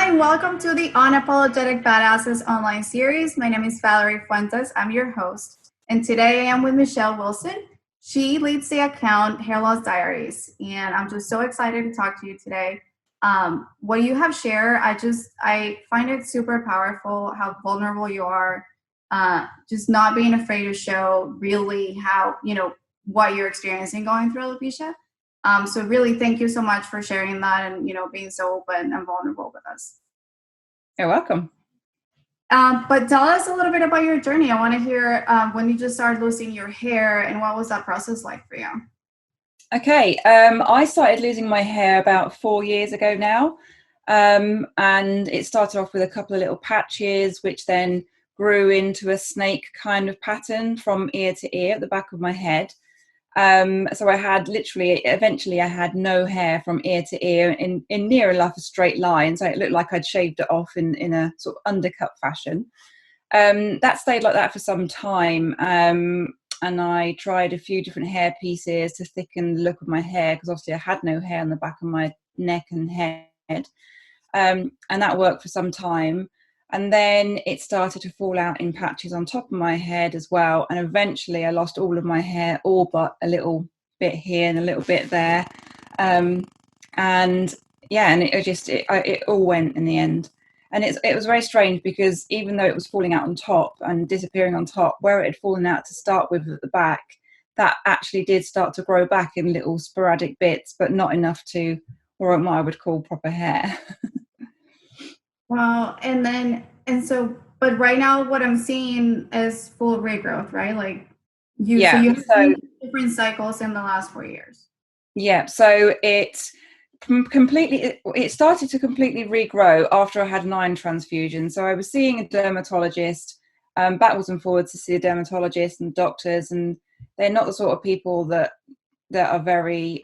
and welcome to the Unapologetic Badasses online series. My name is Valerie Fuentes. I'm your host. And today I am with Michelle Wilson. She leads the account Hair Loss Diaries. And I'm just so excited to talk to you today. What you have shared, I find it super powerful how vulnerable you are. Just not being afraid to show really how, what you're experiencing going through alopecia. So really, thank you so much for sharing that and, being so open and vulnerable with us. You're welcome. But tell us a little bit about your journey. I want to hear when you just started losing your hair and what was that process like for you? Okay, I started losing my hair about 4 years ago now. And it started off with a couple of little patches, which then grew into a snake kind of pattern from ear to ear at the back of my head. So I had eventually I had no hair from ear to ear in near enough a straight line. So it looked like I'd shaved it off in a sort of undercut fashion. That stayed like that for some time. And I tried a few different hair pieces to thicken the look of my hair, because obviously I had no hair on the back of my neck and head. And that worked for some time. And then it started to fall out in patches on top of my head as well. And eventually I lost all of my hair, all but a little bit here and a little bit there. And it all went in the end. And it was very strange, because even though it was falling out on top and disappearing on top, where it had fallen out to start with at the back, that actually did start to grow back in little sporadic bits, but not enough to, or what I would call, proper hair. Wow. But right now what I'm seeing is full regrowth, right? Like you have seen different cycles in the last 4 years. Yeah. So it started to completely regrow after I had an iron transfusion. So I was seeing a dermatologist, backwards and forwards to see a dermatologist and doctors, and they're not the sort of people that are very,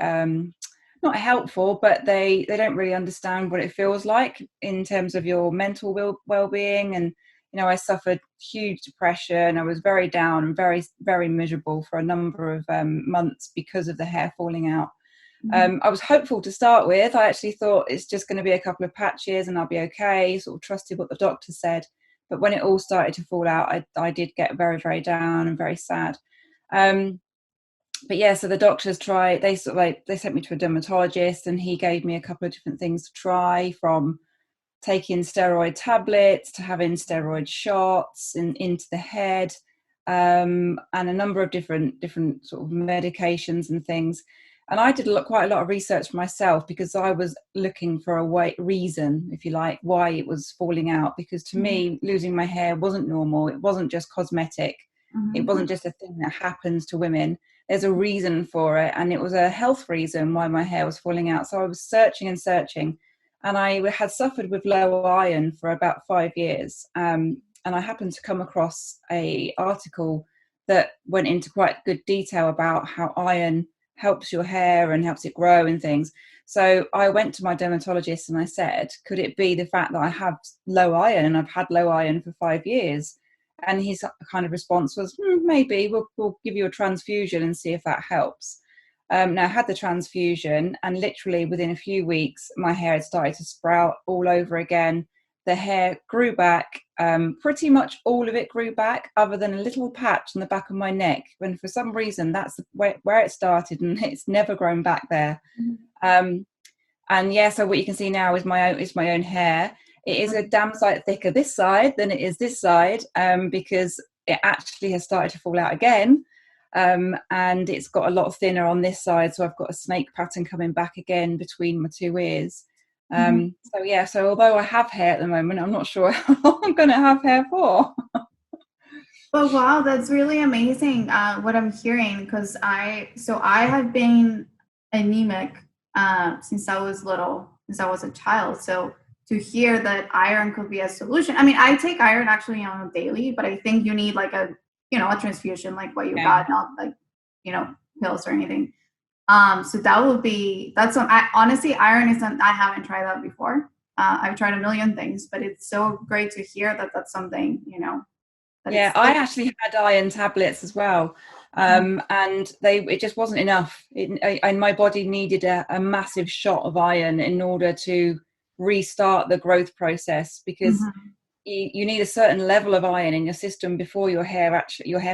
not helpful, but they don't really understand what it feels like in terms of your mental well-being. And I suffered huge depression. I was very down and very, very miserable for a number of months because of the hair falling out. I was hopeful to start with. I actually thought it's just going to be a couple of patches and I'll be okay, sort of trusted what the doctor said. But when it all started to fall out, I did get very, very down and very sad. But yeah, so the doctors they sent me to a dermatologist, and he gave me a couple of different things to try, from taking steroid tablets to having steroid shots into the head, and a number of different sort of medications and things. And I did quite a lot of research for myself, because I was looking for a reason, if you like, why it was falling out. Because to me, losing my hair wasn't normal. It wasn't just cosmetic. It wasn't just a thing that happens to women. There's a reason for it, and it was a health reason why my hair was falling out. So I was searching and searching, and I had suffered with low iron for about 5 years. And I happened to come across an article that went into quite good detail about how iron helps your hair and helps it grow and things. So I went to my dermatologist and I said, could it be the fact that I have low iron, and I've had low iron for 5 years? And his kind of response was, maybe we'll give you a transfusion and see if that helps. Now I had the transfusion, and literally within a few weeks, my hair had started to sprout all over again. The hair grew back. Pretty much all of it grew back, other than a little patch on the back of my neck. And for some reason, that's where it started, and it's never grown back there. And yeah, so what you can see now is my own hair. It is a damn sight thicker this side than it is this side, because it actually has started to fall out again. And it's got a lot thinner on this side. So I've got a snake pattern coming back again between my two ears. So although I have hair at the moment, I'm not sure how long I'm going to have hair for. But wow, that's really amazing what I'm hearing, because I have been anemic since I was little, since I was a child. So to hear that iron could be a solution. I mean, I take iron actually on a daily, but I think you need like a transfusion like what you got, not like, pills or anything. So honestly, iron isn't, I haven't tried that before. I've tried a million things, but it's so great to hear that that's something, Yeah, I actually had iron tablets as well. And it just wasn't enough. And my body needed a massive shot of iron in order to restart the growth process, because you need a certain level of iron in your system before your hair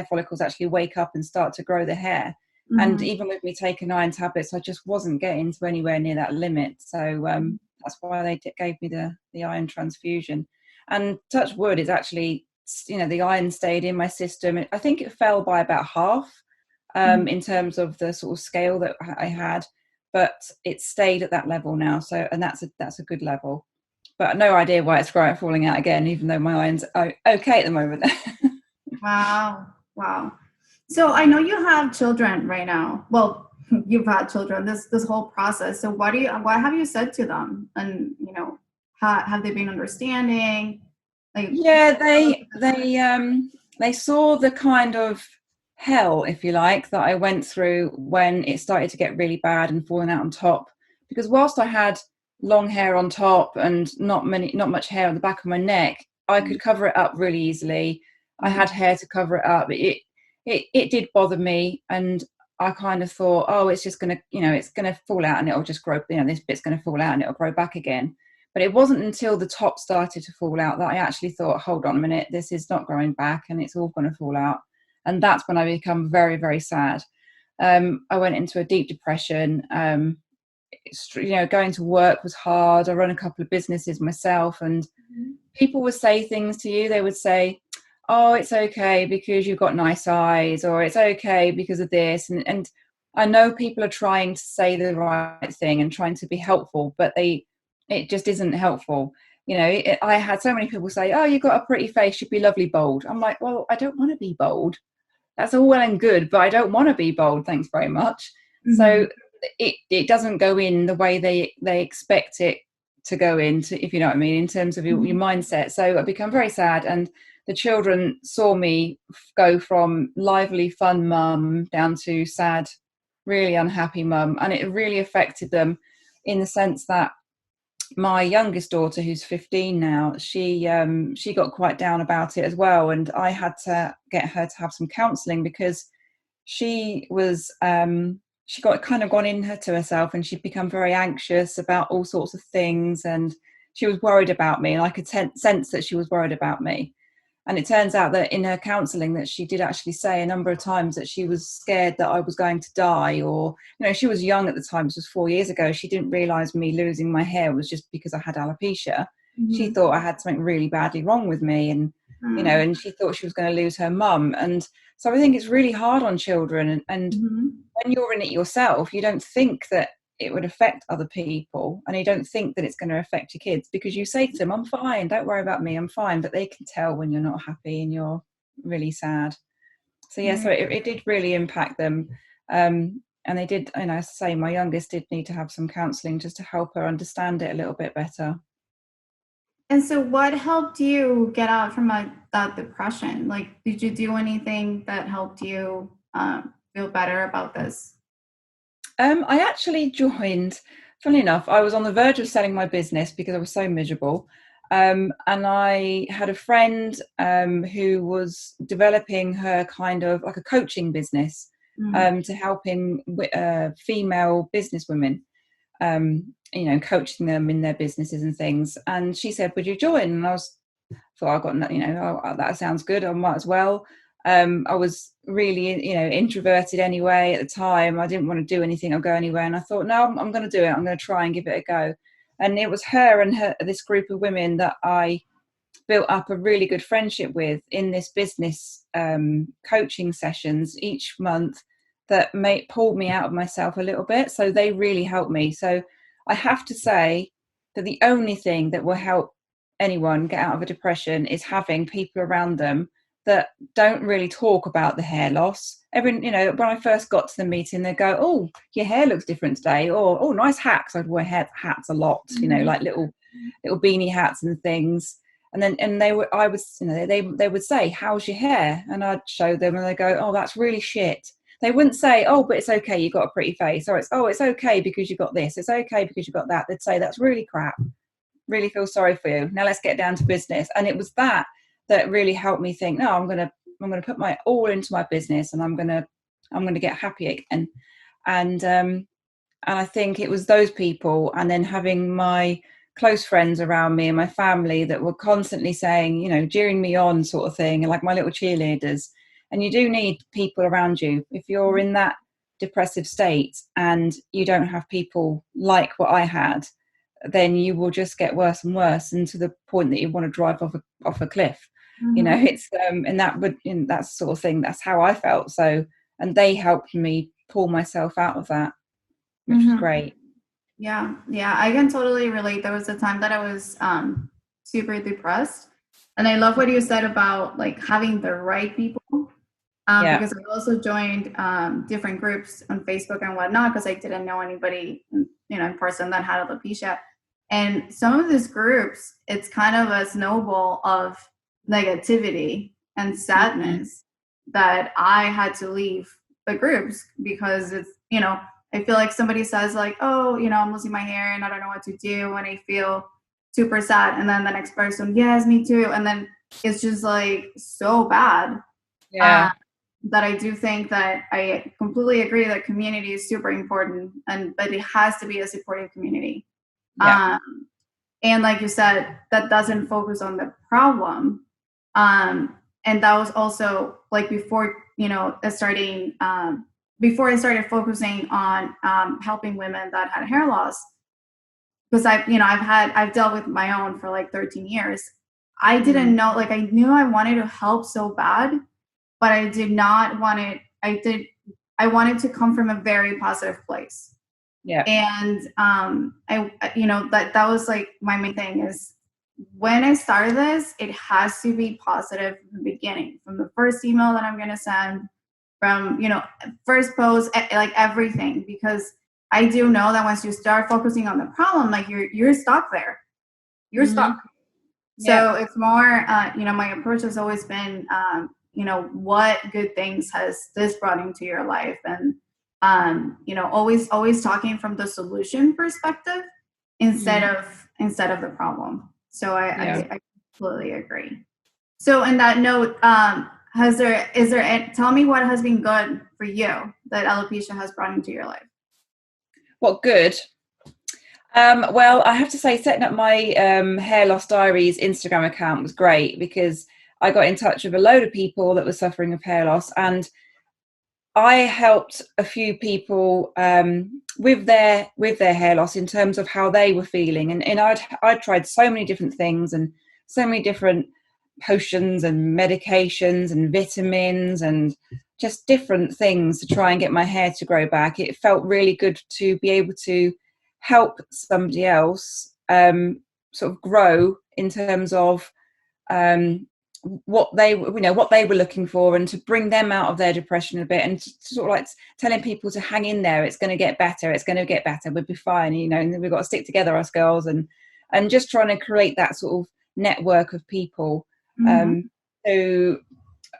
follicles actually wake up and start to grow the hair. And even with me taking iron tablets, I just wasn't getting to anywhere near that limit. So that's why they gave me the iron transfusion. And touch wood, is actually, the iron stayed in my system. I think it fell by about half in terms of the sort of scale that I had, but it stayed at that level now. So, and that's a good level. But no idea why it's falling out again, even though my iron's okay at the moment. Wow. So I know you have children right now. Well, you've had children this whole process. So what have you said to them? And have they been understanding? Yeah, they saw the kind of hell, if you like, that I went through when it started to get really bad and falling out on top. Because whilst I had long hair on top and not much hair on the back of my neck, I could cover it up really easily. I had hair to cover it up. It did bother me, and I kind of thought, oh, it's just gonna, it's gonna fall out and it'll just grow. This bit's gonna fall out and it'll grow back again. But it wasn't until the top started to fall out that I actually thought, hold on a minute, this is not growing back and it's all going to fall out. And that's when I become very, very sad. I went into a deep depression. Going to work was hard. I run a couple of businesses myself, and people would say things to you. They would say, oh, it's okay because you've got nice eyes, or it's okay because of this. And I know people are trying to say the right thing and trying to be helpful, but it just isn't helpful. I had so many people say, oh, you've got a pretty face, you'd be lovely bold. I'm like, well, I don't want to be bold. That's all well and good, but I don't want to be bold, thanks very much. So it doesn't go in the way they expect it to go into, if you know what I mean, in terms of your mindset. So I become very sad, and the children saw me go from lively, fun mum down to sad, really unhappy mum. And it really affected them in the sense that my youngest daughter, who's 15 now, she got quite down about it as well, and I had to get her to have some counselling, because she was she got kind of gone into herself, and she'd become very anxious about all sorts of things, and she was worried about me, and I could sense that she was worried about me. And it turns out that in her counselling that she did actually say a number of times that she was scared that I was going to die, or, she was young at the time, this was 4 years ago. She didn't realise me losing my hair was just because I had alopecia. She thought I had something really badly wrong with me, and, and she thought she was going to lose her mum. And so I think it's really hard on children. And when you're in it yourself, you don't think that it would affect other people, and you don't think that it's going to affect your kids, because you say to them, I'm fine, don't worry about me, I'm fine, but they can tell when you're not happy and you're really sad. So so it did really impact them, and they did, and I say my youngest did need to have some counselling just to help her understand it a little bit better. And so what helped you get out from that depression? Did you do anything that helped you feel better about this? I actually joined, funnily enough, I was on the verge of selling my business because I was so miserable. And I had a friend who was developing her kind of like a coaching business to helping female business women, coaching them in their businesses and things. And she said, would you join? And I thought, I got, that sounds good, I might as well. I was really, introverted anyway at the time. I didn't want to do anything or go anywhere. And I thought, no, I'm going to do it. I'm going to try and give it a go. And it was her and this group of women that I built up a really good friendship with in this business coaching sessions each month that pulled me out of myself a little bit. So they really helped me. So I have to say that the only thing that will help anyone get out of a depression is having people around them that don't really talk about the hair loss. When I first got to the meeting, they go, oh, your hair looks different today, or oh, nice hats. I'd wear hats a lot, like little beanie hats and things. And they would say, how's your hair? And I'd show them, and they go, oh, that's really shit. They wouldn't say, oh, but it's okay, you got a pretty face, or it's okay because you got this, it's okay because you got that. They'd say, that's really crap, really feel sorry for you, now let's get down to business. And it was that really helped me think, no, I'm gonna put my all into my business, and I'm gonna get happy again. And I think it was those people, and then having my close friends around me and my family that were constantly saying, you know, cheering me on, sort of thing, and like my little cheerleaders. And you do need people around you if you're in that depressive state and you don't have people like what I had. Then you will just get worse and worse, and to the point that you want to drive off a cliff. You know, it's and that sort of thing. That's how I felt. So, and they helped me pull myself out of that, which was great. Yeah, I can totally relate. There was a time that I was super depressed, and I love what you said about like having the right people. Because I also joined different groups on Facebook and whatnot because I didn't know anybody, in person that had alopecia. And some of these groups, it's kind of a snowball of negativity and sadness that I had to leave the groups because it's, I feel like somebody says like, oh, I'm losing my hair and I don't know what to do and I feel super sad. And then the next person, yes, me too. And then it's just like so bad. Yeah. That I do think that I completely agree that community is super important, but it has to be a supportive community. Yeah. And like you said, that doesn't focus on the problem. And that was also like before I started focusing on helping women that had hair loss, because I've dealt with my own for like 13 years. I didn't know, like I knew I wanted to help so bad, but I did not want it. I wanted to come from a very positive place. Yeah. And that was like my main thing is when I started this, it has to be positive from the beginning, from the first email that I'm going to send, from, first post, like everything, because I do know that once you start focusing on the problem, like you're stuck there. You're stuck. So it's more, my approach has always been, what good things has this brought into your life? And, always talking from the solution perspective instead of the problem. So I completely agree. So in that note, tell me what has been good for you that alopecia has brought into your life? What good? Well, I have to say, setting up my Hair Loss Diaries Instagram account was great because I got in touch with a load of people that were suffering of hair loss, and I helped a few people with their hair loss in terms of how they were feeling, and I'd tried so many different things and so many different potions and medications and vitamins and just different things to try and get my hair to grow back. It felt really good to be able to help somebody else sort of grow in terms of what they were looking for, and to bring them out of their depression a bit, and to sort of like telling people to hang in there. It's going to get better. We'll be fine. And we've got to stick together, us girls, and just trying to create that sort of network of people to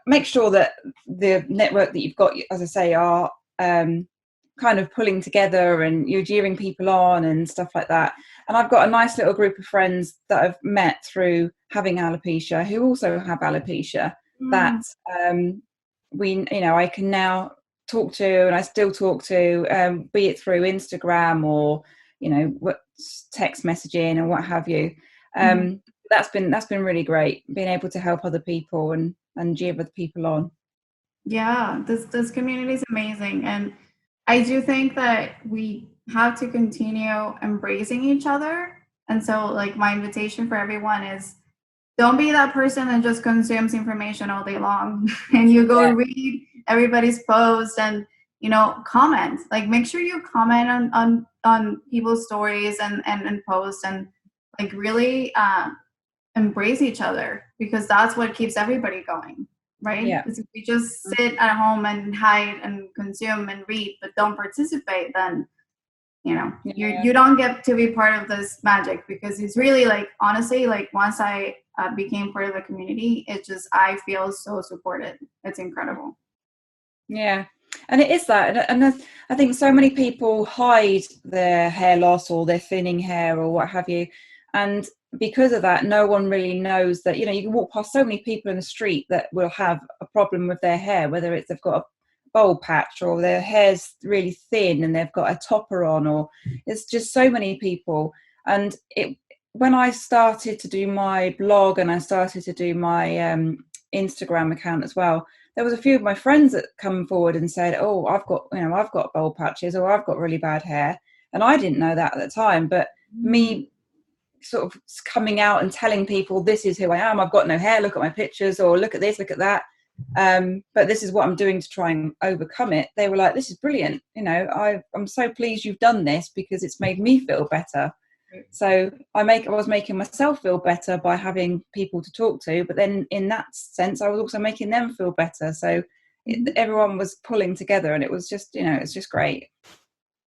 make sure that the network that you've got, as I say, are kind of pulling together and you're jeering people on and stuff like that. And I've got a nice little group of friends that I've met through having alopecia who also have alopecia that I can now talk to, and I still talk to, be it through Instagram or text messaging and what have you. That's been really great, being able to help other people and jeer other people on. Yeah, this community is amazing, and I do think that we have to continue embracing each other. And so, like, my invitation for everyone is, don't be that person that just consumes information all day long and you go read everybody's post and comment. Like, make sure you comment on people's stories and posts, and like really embrace each other, because that's what keeps everybody going, right? Because if we just sit at home and hide and consume and read but don't participate, then you don't get to be part of this magic. Because it's really, like, honestly, like, once I became part of the community, I feel so supported. It's incredible. Yeah, and it is that, and I think so many people hide their hair loss or their thinning hair or what have you, and because of that, no one really knows that. You can walk past so many people in the street that will have a problem with their hair, whether it's they've got a bald patch or their hair's really thin and they've got a topper on, or it's just so many people. And when I started to do my blog and I started to do my Instagram account as well, there was a few of my friends that come forward and said, "Oh, I've got bald patches, or I've got really bad hair," and I didn't know that at the time. But me sort of coming out and telling people, "This is who I am. I've got no hair. Look at my pictures, or look at this, look at that." But this is what I'm doing to try and overcome it. They were like, "This is brilliant. I'm so pleased you've done this because it's made me feel better." So I was making myself feel better by having people to talk to, but then in that sense, I was also making them feel better. So everyone was pulling together, and it was just, it's just great.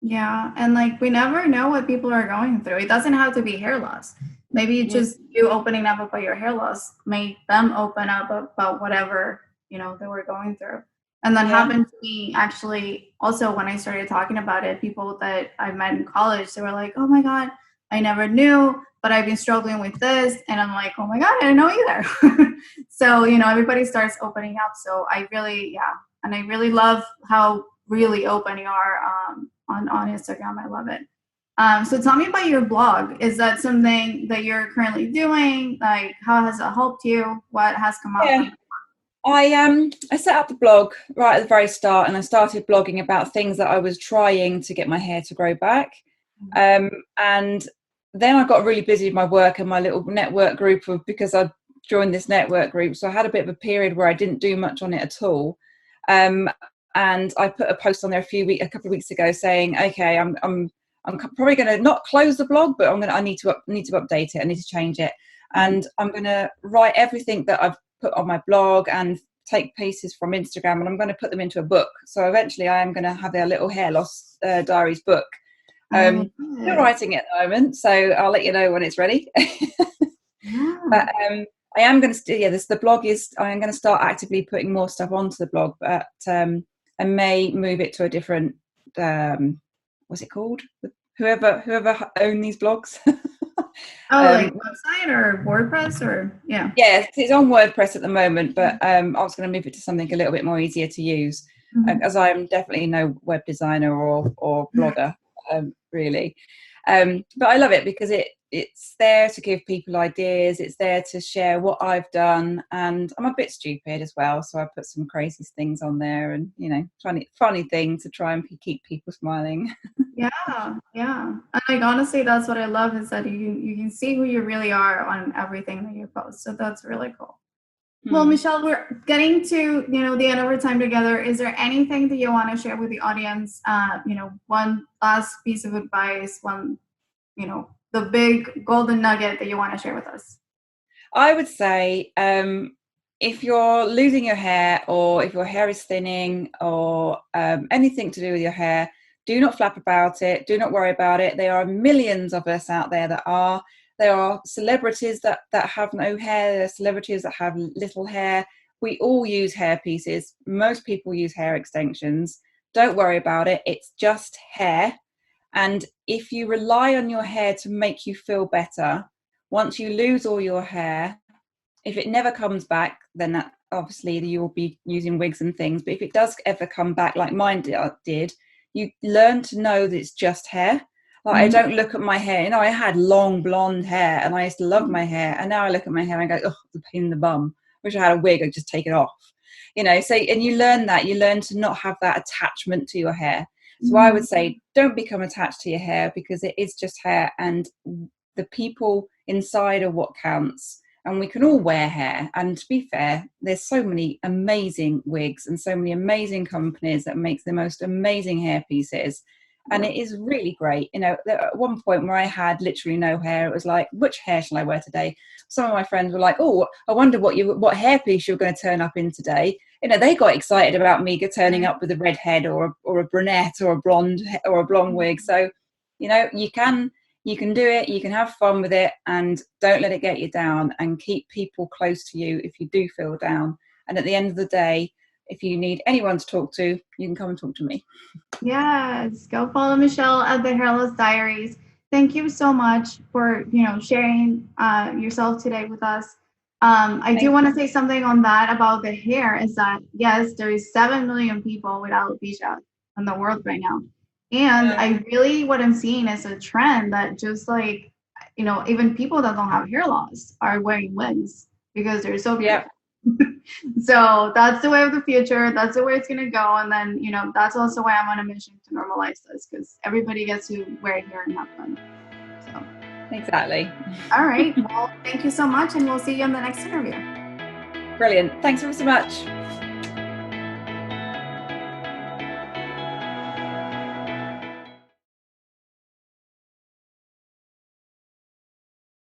Yeah, and like we never know what people are going through. It doesn't have to be hair loss. Maybe just you opening up about your hair loss made them open up about whatever they were going through. And that happened to me actually also when I started talking about it. People that I met in college, they were like, "Oh my God, I never knew, but I've been struggling with this." And I'm like, "Oh my God, I didn't know either." So everybody starts opening up. So I really, and I really love how really open you are on Instagram. I love it. So tell me about your blog. Is that something that you're currently doing? Like, how has it helped you? What has come up? Yeah. I set up the blog right at the very start, and I started blogging about things that I was trying to get my hair to grow back. And then I got really busy with my work and my little network group because I joined this network group. So I had a bit of a period where I didn't do much on it at all. And I put a post on there a couple of weeks ago saying, "Okay, I'm probably going to not close the blog, but I need to update it. I need to change it, and I'm going to write everything that I've put on my blog and take pieces from Instagram, and I'm going to put them into a book. So eventually, I am going to have a little hair loss diaries book." Still writing it at the moment, so I'll let you know when it's ready. But I am going to the blog is I am going to start actively putting more stuff onto the blog, but I may move it to a different what's it called, whoever own these blogs. Like website or WordPress or it's on WordPress at the moment, but I was going to move it to something a little bit more easier to use, as I'm definitely no web designer or blogger, really. But I love it because it's there to give people ideas. It's there to share what I've done, and I'm a bit stupid as well, so I put some crazy things on there, and funny things to try and keep people smiling. Yeah. And like honestly, that's what I love is that you can see who you really are on everything that you post. So that's really cool. Well, Michelle, we're getting to the end of our time together. Is there anything that you want to share with the audience? One last piece of advice, the big golden nugget that you want to share with us. I would say if you're losing your hair, or if your hair is thinning, or anything to do with your hair, do not flap about it. Do not worry about it. There are millions of us out there that are. There are celebrities that have no hair. There are celebrities that have little hair. We all use hair pieces. Most people use hair extensions. Don't worry about it. It's just hair. And if you rely on your hair to make you feel better, once you lose all your hair, if it never comes back, then that obviously you'll be using wigs and things. But if it does ever come back, like mine did, you learn to know that it's just hair. Like I don't look at my hair. I had long blonde hair, and I used to love my hair. And now I look at my hair and I go, "Oh, the pain in the bum. Wish I had a wig. I'd just take it off." So, and you learn to not have that attachment to your hair. So I would say, don't become attached to your hair, because it is just hair, and the people inside are what counts. And we can all wear hair. And to be fair, there's so many amazing wigs and so many amazing companies that make the most amazing hair pieces. And it is really great. At one point where I had literally no hair, it was like, which hair shall I wear today? Some of my friends were like, "Oh, I wonder what hair piece you're going to turn up in today." They got excited about me turning up with a red head or a brunette or a blonde wig. So, you can do it. You can have fun with it, and don't let it get you down, and keep people close to you if you do feel down. And at the end of the day, if you need anyone to talk to, you can come and talk to me. Yes, go follow Michelle at the Hairless Diaries. Thank you so much for sharing yourself today with us. I do want to say something on that about the hair is that yes, there is 7 million people with alopecia in the world right now, and I really what I'm seeing is a trend that just like you know, even people that don't have hair loss are wearing wigs because they're so beautiful. So that's the way of the future. That's the way it's gonna go. And then, you know, that's also why I'm on a mission to normalize this, because everybody gets to wear hair and have fun. So Exactly. all right. Well, thank you so much, and we'll see you on the next interview. Brilliant. Thanks ever so much.